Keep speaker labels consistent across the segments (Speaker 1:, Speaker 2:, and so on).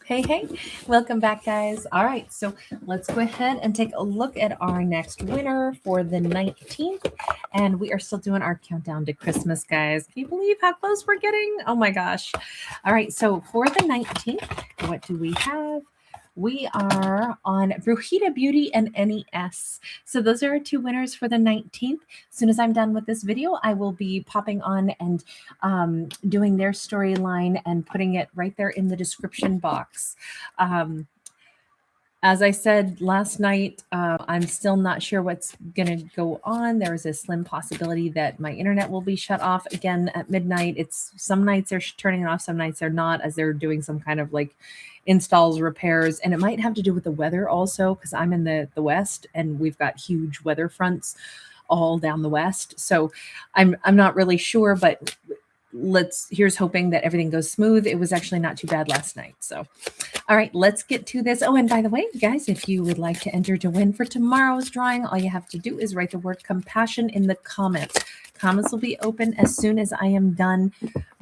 Speaker 1: Hey, welcome back, guys. All right, so let's go ahead and take a look at our next winner for the 19th. And we are still doing our countdown to Christmas, guys. Can you believe how close we're getting? Oh my gosh. All right, so for the 19th, what do we have? We are on Brujita Beauty and NES. So those are our two winners for the 19th. As soon as I'm done with this video, I will be popping on and doing their storyline and putting it right there in the description box. Um, as I said last night, I'm still not sure what's going to go on. There is a slim possibility that my internet will be shut off again at midnight. It's some nights they're turning it off, some nights they're not, as they're doing some kind of like installs, repairs, and it might have to do with the weather also, because I'm in the west and we've got huge weather fronts all down the west. So I'm not really sure, but here's hoping that everything goes smooth. It was actually not too bad last night. So all right, let's get to this. Oh, and by the way, guys, if you would like to enter to win for tomorrow's drawing, all you have to do is write the word compassion in the comments. Comments will be open as soon as I am done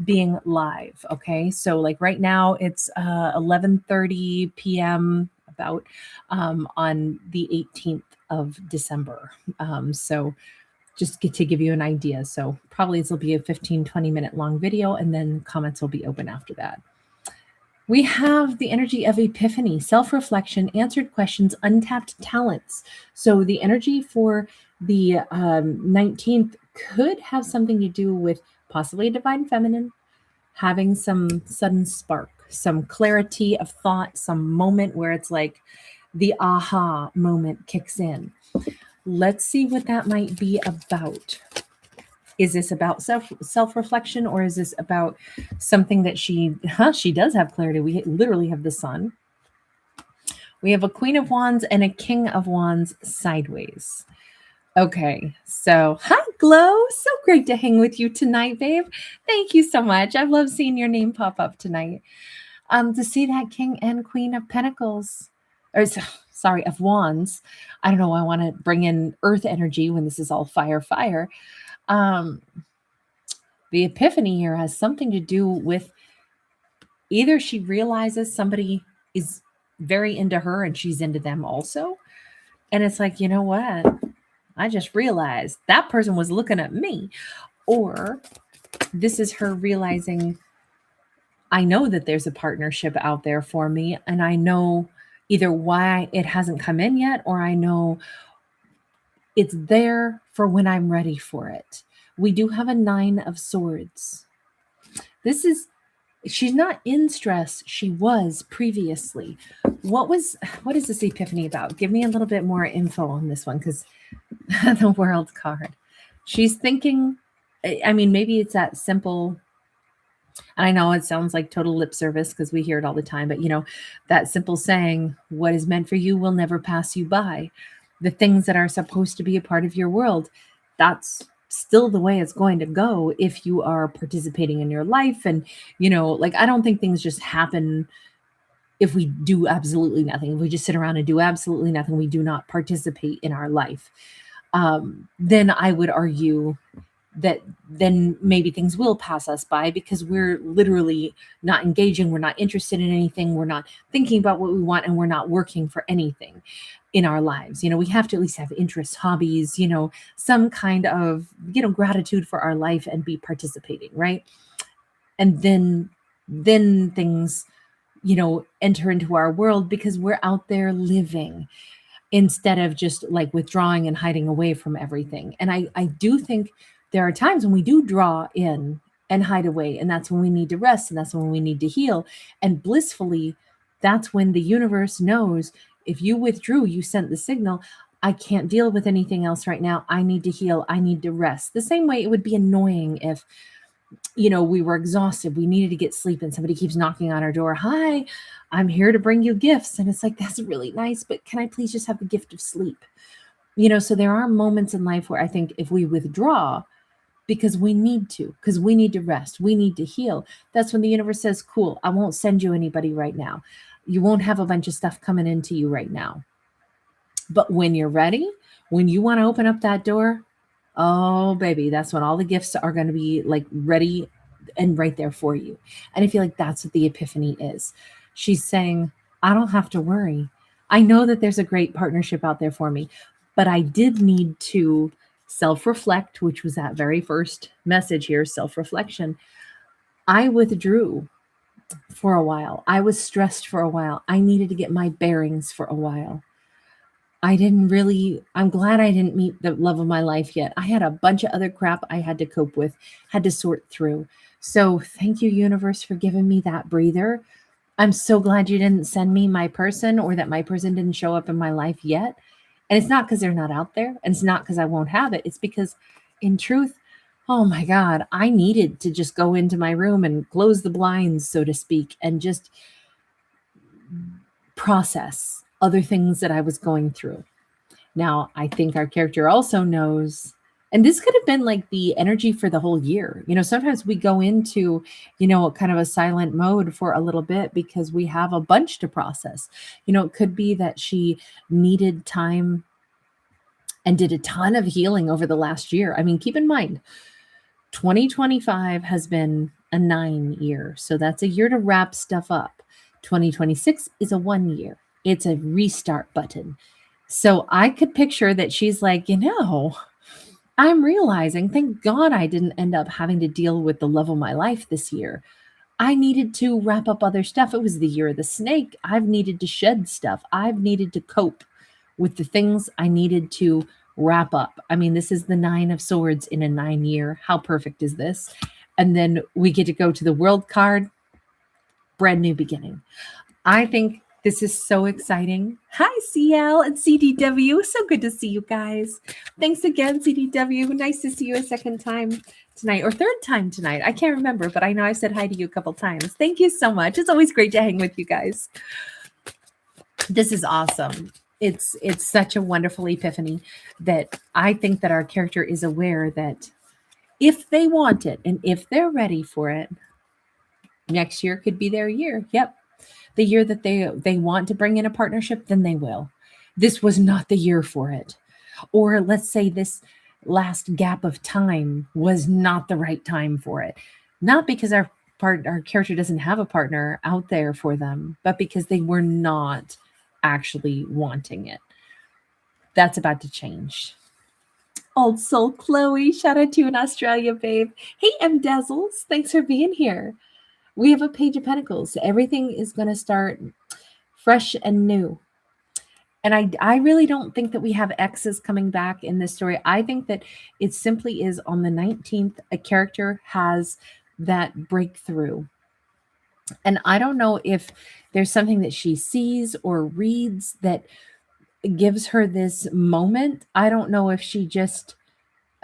Speaker 1: being live. Okay, so like right now it's 11:30 p.m. about on the 18th of December. So just to give you an idea. So probably this will be a 15-20 minute long video, and then comments will be open after that. We have the energy of Epiphany, self-reflection, answered questions, untapped talents. So the energy for the 19th could have something to do with possibly a divine feminine, having some sudden spark, some clarity of thought, some moment where it's like the aha moment kicks in. Let's see what that might be about. Is this about self-reflection, or is this about something that she does have clarity? We literally have the Sun. We have a Queen of Wands and a King of Wands sideways. Okay, so hi, Glow. So great to hang with you tonight, babe. Thank you so much. I love seeing your name pop up tonight. To see that King and Queen of Pentacles, or sorry, of Wands. I don't know why I want to bring in Earth energy when this is all fire. The Epiphany here has something to do with either she realizes somebody is very into her and she's into them also. And it's like, you know what? I just realized that person was looking at me. Or this is her realizing, I know that there's a partnership out there for me, and I know either why it hasn't come in yet, or I know it's there for when I'm ready for it. We do have a 9 of Swords. She's not in stress. She was previously. What is this Epiphany about? Give me a little bit more info on this one, because the World card. She's thinking, I mean, maybe it's that simple. I know it sounds like total lip service because we hear it all the time, but that simple saying, what is meant for you will never pass you by. The things that are supposed to be a part of your world, that's still the way it's going to go if you are participating in your life. And, I don't think things just happen if we do absolutely nothing. If we just sit around and do absolutely nothing, we do not participate in our life. Then I would argue that then maybe things will pass us by because we're literally not engaging. We're not interested in anything. We're not thinking about what we want, and we're not working for anything in our lives. We have to at least have interests, hobbies, some kind of, gratitude for our life and be participating, right? And then things, enter into our world because we're out there living instead of just like withdrawing and hiding away from everything. And I do think there are times when we do draw in and hide away, and that's when we need to rest, and that's when we need to heal. And blissfully, that's when the universe knows, if you withdrew, you sent the signal, I can't deal with anything else right now. I need to heal. I need to rest. The same way it would be annoying if, we were exhausted, we needed to get sleep, and somebody keeps knocking on our door. Hi, I'm here to bring you gifts. And it's like, that's really nice, but can I please just have the gift of sleep? So there are moments in life where I think if we withdraw because we need to rest, we need to heal, that's when the universe says, cool, I won't send you anybody right now. You won't have a bunch of stuff coming into you right now. But when you're ready, when you want to open up that door, oh, baby, that's when all the gifts are going to be like ready and right there for you. And I feel like that's what the Epiphany is. She's saying, I don't have to worry. I know that there's a great partnership out there for me, but I did need to self reflect, which was that very first message here, self reflection. I withdrew for a while. I was stressed for a while. I needed to get my bearings for a while. I'm glad I didn't meet the love of my life yet. I had a bunch of other crap I had to cope with, had to sort through. So thank you, universe, for giving me that breather. I'm so glad you didn't send me my person, or that my person didn't show up in my life yet. And it's not because they're not out there, and it's not because I won't have it. It's because, in truth, oh my God, I needed to just go into my room and close the blinds, so to speak, and just process other things that I was going through. Now, I think our character also knows, and this could have been like the energy for the whole year. Sometimes we go into, kind of a silent mode for a little bit because we have a bunch to process. It could be that she needed time and did a ton of healing over the last year. I mean, keep in mind, 2025 has been a 9 year. So that's a year to wrap stuff up. 2026 is a 1 year. It's a restart button. So I could picture that she's like, I'm realizing, thank God I didn't end up having to deal with the love of my life this year. I needed to wrap up other stuff. It was the year of the snake. I've needed to shed stuff. I've needed to cope with the things I needed to wrap up. I mean, this is the 9 of Swords in a 9 year. How perfect is this? And then we get to go to the World card, brand new beginning. I think this is so exciting. Hi, CL and CDW. So good to see you guys. Thanks again, CDW. Nice to see you a second time tonight, or third time tonight. I can't remember, but I know I've said hi to you a couple times. Thank you so much. It's always great to hang with you guys. This is awesome. It's such a wonderful epiphany that I think that our character is aware that if they want it and if they're ready for it, next year could be their year. Yep. The year that they want to bring in a partnership, then they will. This was not the year for it. Or let's say this last gap of time was not the right time for it. Not because our character doesn't have a partner out there for them, but because they were not actually wanting it. That's about to change. Old soul Chloe, shout out to you in Australia, babe. Hey, M Dazzles, thanks for being here. We have a Page of Pentacles. Everything is going to start fresh and new. And I really don't think that we have exes coming back in this story. I think that it simply is on the 19th, a character has that breakthrough. And I don't know if there's something that she sees or reads that gives her this moment. I don't know if she just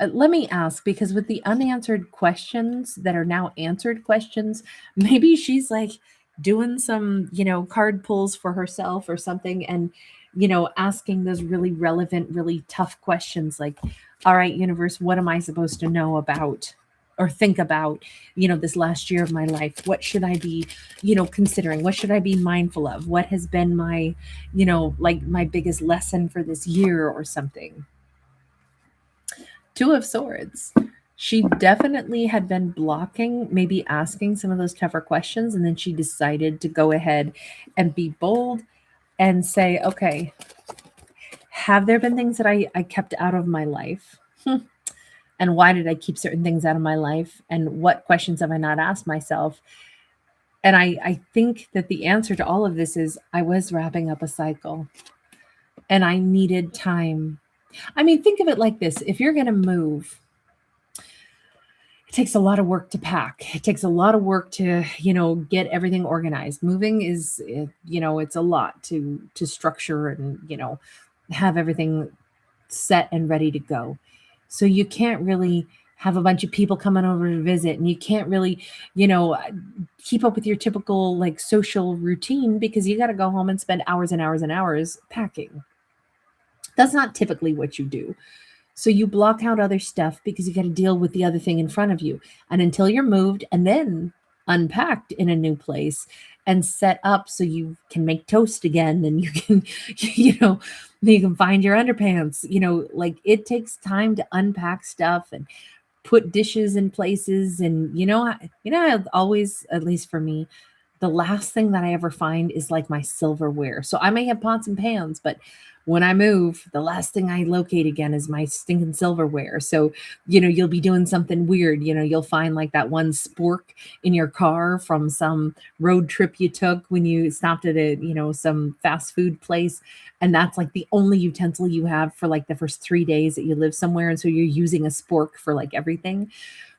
Speaker 1: let me ask, because with the unanswered questions that are now answered questions, maybe she's like doing some, card pulls for herself or something, and, asking those really relevant, really tough questions like, all right, universe, what am I supposed to know about or think about, this last year of my life? What should I be, considering? What should I be mindful of? What has been my, like my biggest lesson for this year or something? 2 of Swords. She definitely had been blocking, maybe asking some of those tougher questions. And then she decided to go ahead and be bold and say, okay, have there been things that I kept out of my life? And why did I keep certain things out of my life? And what questions have I not asked myself? And I think that the answer to all of this is I was wrapping up a cycle and I needed time. I mean, think of it like this. If you're going to move, it takes a lot of work to pack. It takes a lot of work to, get everything organized. Moving is, it's a lot to structure and, have everything set and ready to go. So you can't really have a bunch of people coming over to visit, and you can't really, keep up with your typical like social routine because you got to go home and spend hours and hours and hours packing. That's not typically what you do. So you block out other stuff because you got to deal with the other thing in front of you. And until you're moved and then unpacked in a new place and set up so you can make toast again and you can, you can find your underpants, like it takes time to unpack stuff and put dishes in places. And, I've always, at least for me, the last thing that I ever find is like my silverware. So I may have pots and pans, but when I move, the last thing I locate again is my stinking silverware. So, you'll be doing something weird. You'll find like that one spork in your car from some road trip you took when you stopped at some fast food place. And that's like the only utensil you have for like the first 3 days that you live somewhere. And so you're using a spork for like everything.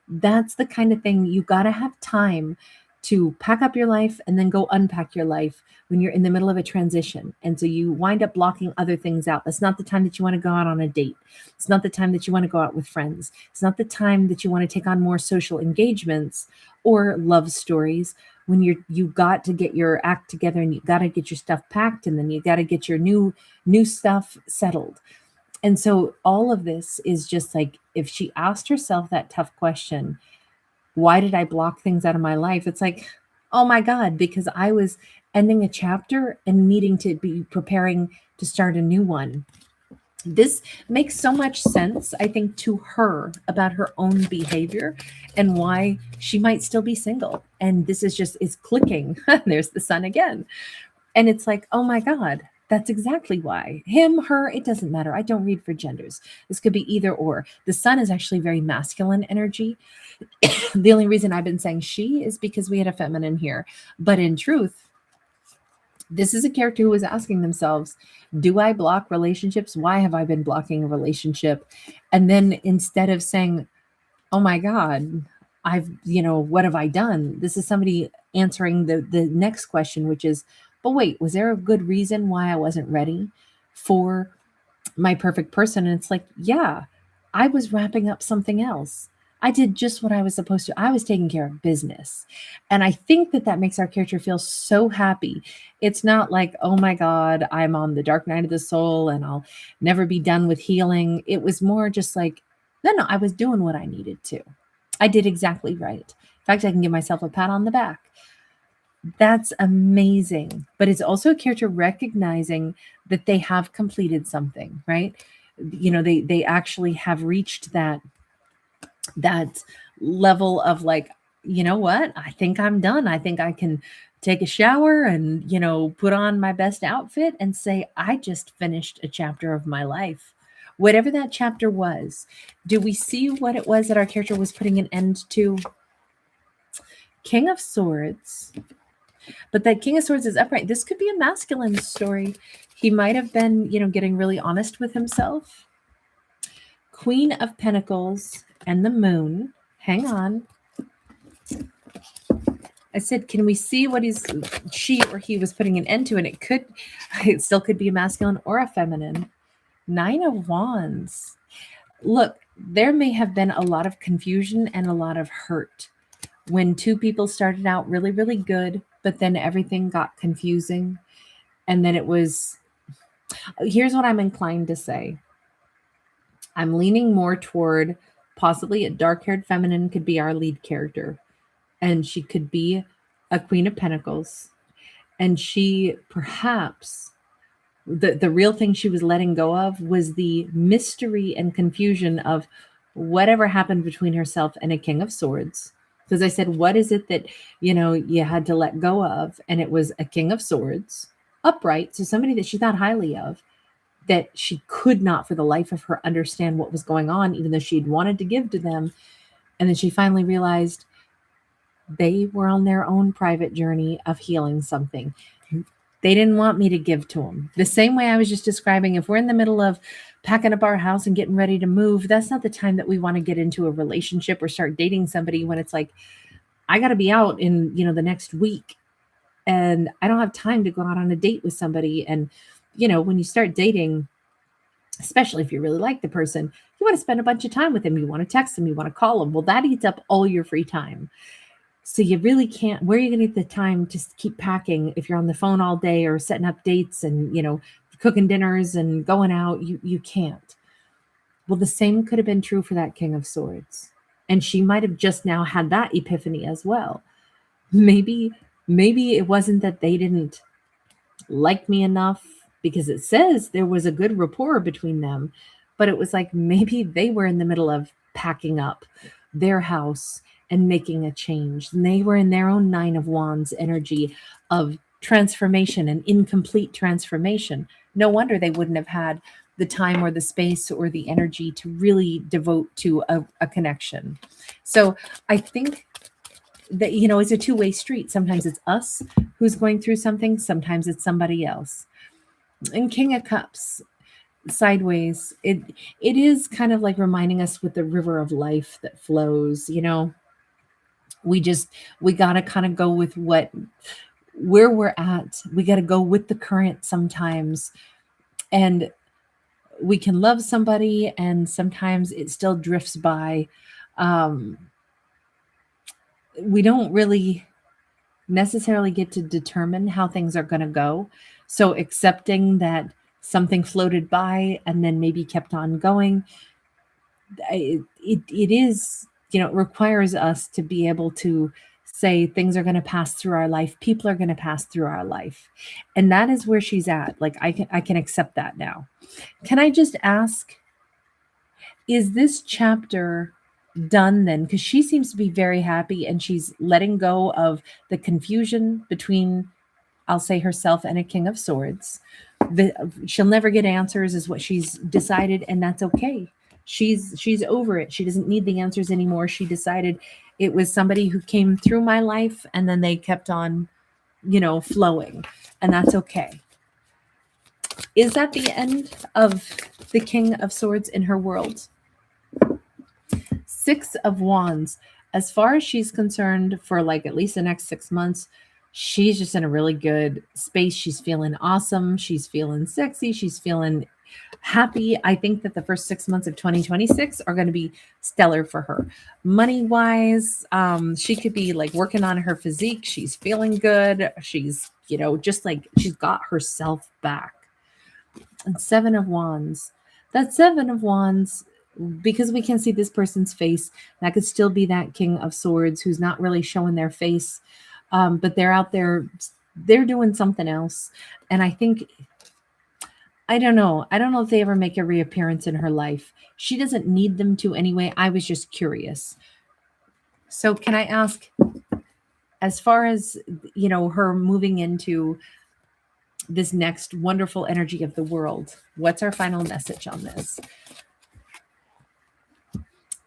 Speaker 1: That's the kind of thing you got to have time to pack up your life and then go unpack your life when you're in the middle of a transition. And so you wind up blocking other things out. That's not the time that you want to go out on a date. It's not the time that you want to go out with friends. It's not the time that you want to take on more social engagements or love stories when you got to get your act together and you got to get your stuff packed and then you got to get your new stuff settled. And so all of this is just like, if she asked herself that tough question, why did I block things out of my life? It's like, oh my God, because I was ending a chapter and needing to be preparing to start a new one. This makes so much sense, I think, to her about her own behavior and why she might still be single. And this is clicking. There's the sun again. And it's like, oh my God, that's exactly why. Him, her, it doesn't matter. I don't read for genders. This could be either or. The sun is actually very masculine energy. The only reason I've been saying she is because we had a feminine here. But in truth, this is a character who was asking themselves, do I block relationships? Why have I been blocking a relationship? And then instead of saying, oh my God, what have I done? This is somebody answering the next question, which is, but wait, was there a good reason why I wasn't ready for my perfect person? And it's like, yeah, I was wrapping up something else. I did just what I was supposed to. I was taking care of business. And I think that makes our character feel so happy. It's not like, oh my God, I'm on the dark night of the soul and I'll never be done with healing. It was more just like, no, I was doing what I needed to. I did exactly right. In fact, I can give myself a pat on the back. That's amazing. But it's also a character recognizing that they have completed something, right? They actually have reached that level of like, you know what? I think I'm done. I think I can take a shower and, put on my best outfit and say, I just finished a chapter of my life. Whatever that chapter was, do we see what it was that our character was putting an end to? King of Swords. But that King of Swords is upright. This could be a masculine story. He might have been, getting really honest with himself. Queen of Pentacles and the Moon. Hang on. I said, can we see what she or he was putting an end to? And it still could be a masculine or a feminine. 9 of Wands. Look, there may have been a lot of confusion and a lot of hurt when two people started out really, really good, but then everything got confusing. And then here's what I'm inclined to say. I'm leaning more toward possibly a dark-haired feminine could be our lead character. And she could be a Queen of Pentacles. And she perhaps, the real thing she was letting go of was the mystery and confusion of whatever happened between herself and a King of Swords. Because I said, what is it that, you had to let go of? And it was a King of Swords, upright. So somebody that she thought highly of, that she could not for the life of her understand what was going on, even though she'd wanted to give to them. And then she finally realized they were on their own private journey of healing something. They didn't want me to give to them. The same way I was just describing, if we're in the middle of packing up our house and getting ready to move, that's not the time that we want to get into a relationship or start dating somebody when it's like, I got to be out in, the next week and I don't have time to go out on a date with somebody. And, when you start dating, especially if you really like the person, you want to spend a bunch of time with them. You want to text them, you want to call them. Well, that eats up all your free time. So you really can't, where are you going to get the time to keep packing if you're on the phone all day or setting up dates and, cooking dinners and going out? You can't. Well, the same could have been true for that King of Swords. And she might have just now had that epiphany as well. Maybe it wasn't that they didn't like me enough, because it says there was a good rapport between them, but it was like maybe they were in the middle of packing up their house and making a change. And they were in their own Nine of Wands energy of transformation and incomplete transformation. No wonder they wouldn't have had the time or the space or the energy to really devote to a connection. So I think that, you know, it's a two-way street. Sometimes it's us who's going through something, sometimes it's somebody else. And King of Cups sideways, it is kind of like reminding us with the river of life that flows, you know. We got to kind of go with where we're at. We got to go with the current sometimes. And we can love somebody and sometimes it still drifts by. We don't really necessarily get to determine how things are going to go. So accepting that something floated by and then maybe kept on going, it is, you know, it requires us to be able to say things are going to pass through our life. People are going to pass through our life. And that is where she's at. Like I can accept that now. Can I just ask, is this chapter done then? Because she seems to be very happy and she's letting go of the confusion between, I'll say, herself and a King of Swords. She'll never get answers is what she's decided, and that's okay. She's over it. She doesn't need the answers anymore. She decided it was somebody who came through my life and then they kept on, you know, flowing, and that's okay. Is that the end of the King of Swords in her world? Six of Wands. As far as she's concerned, for like at least the next 6 months, she's just in a really good space. She's feeling awesome. She's feeling sexy. She's feeling happy. I think that the first 6 months of 2026 are going to be stellar for her. Money wise, she could be like working on her physique. She's feeling good. She's, you know, just like she's got herself back. And Seven of Wands. That Seven of Wands, because we can see this person's face, that could still be that King of Swords who's not really showing their face, but they're out there, they're doing something else. And I think, I don't know if they ever make a reappearance in her life. She doesn't need them to anyway. I was just curious. So can I ask, as far as, you know, her moving into this next wonderful energy of the world, what's our final message on this?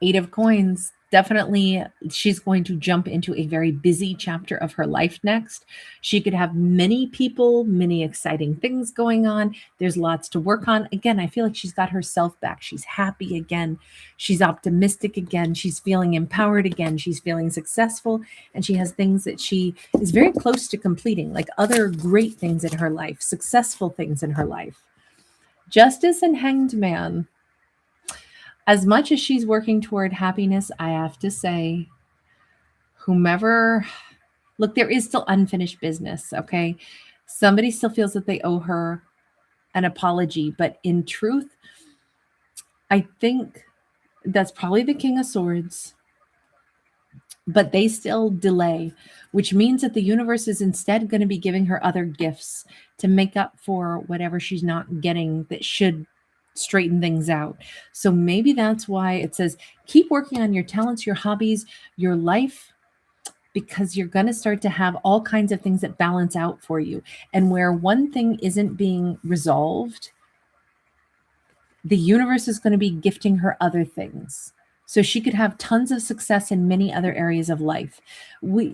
Speaker 1: Eight of Coins. Definitely, she's going to jump into a very busy chapter of her life next. She could have many people, many exciting things going on. There's lots to work on. Again, I feel like she's got herself back. She's happy again. She's optimistic again. She's feeling empowered again. She's feeling successful. And she has things that she is very close to completing, like other great things in her life, successful things in her life. Justice and Hanged Man. As much as she's working toward happiness, I have to say, whomever, look, there is still unfinished business, okay? Somebody still feels that they owe her an apology, but in truth, I think that's probably the King of Swords, but they still delay, which means that the universe is instead going to be giving her other gifts to make up for whatever she's not getting that should straighten things out. So maybe that's why it says keep working on your talents, your hobbies, your life, because you're going to start to have all kinds of things that balance out for you. And where one thing isn't being resolved, the universe is going to be gifting her other things. So she could have tons of success in many other areas of life.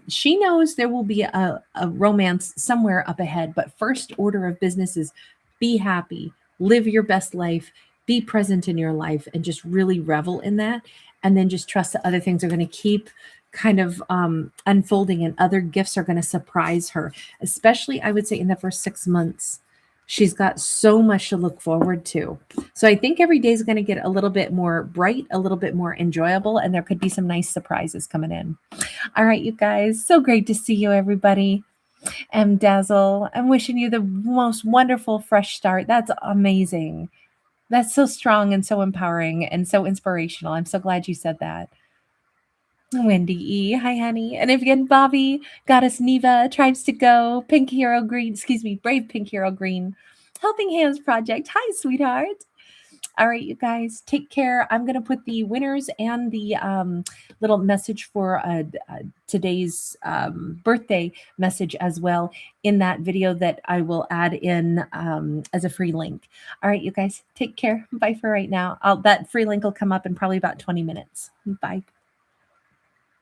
Speaker 1: She knows there will be a romance somewhere up ahead, but first order of business is be happy, live your best life, be present in your life, and just really revel in that. And then just trust that other things are going to keep kind of unfolding and other gifts are going to surprise her, especially I would say in the first 6 months. She's got so much to look forward to. So I think every day is going to get a little bit more bright, a little bit more enjoyable, and there could be some nice surprises coming in. All right, you guys, so great to see you, everybody. And Dazzle, I'm wishing you the most wonderful fresh start. That's amazing. That's so strong and so empowering and so inspirational. I'm so glad you said that. Wendy E. Hi, honey. And again, Bobby, Goddess Neva, Tribes to Go, Pink Hero Green, Brave Pink Hero Green, Helping Hands Project. Hi, sweetheart. All right, you guys, take care. I'm going to put the winners and the little message for today's birthday message as well in that video that I will add in as a free link. All right, you guys, take care. Bye for right now. That free link will come up in probably about 20 minutes. Bye.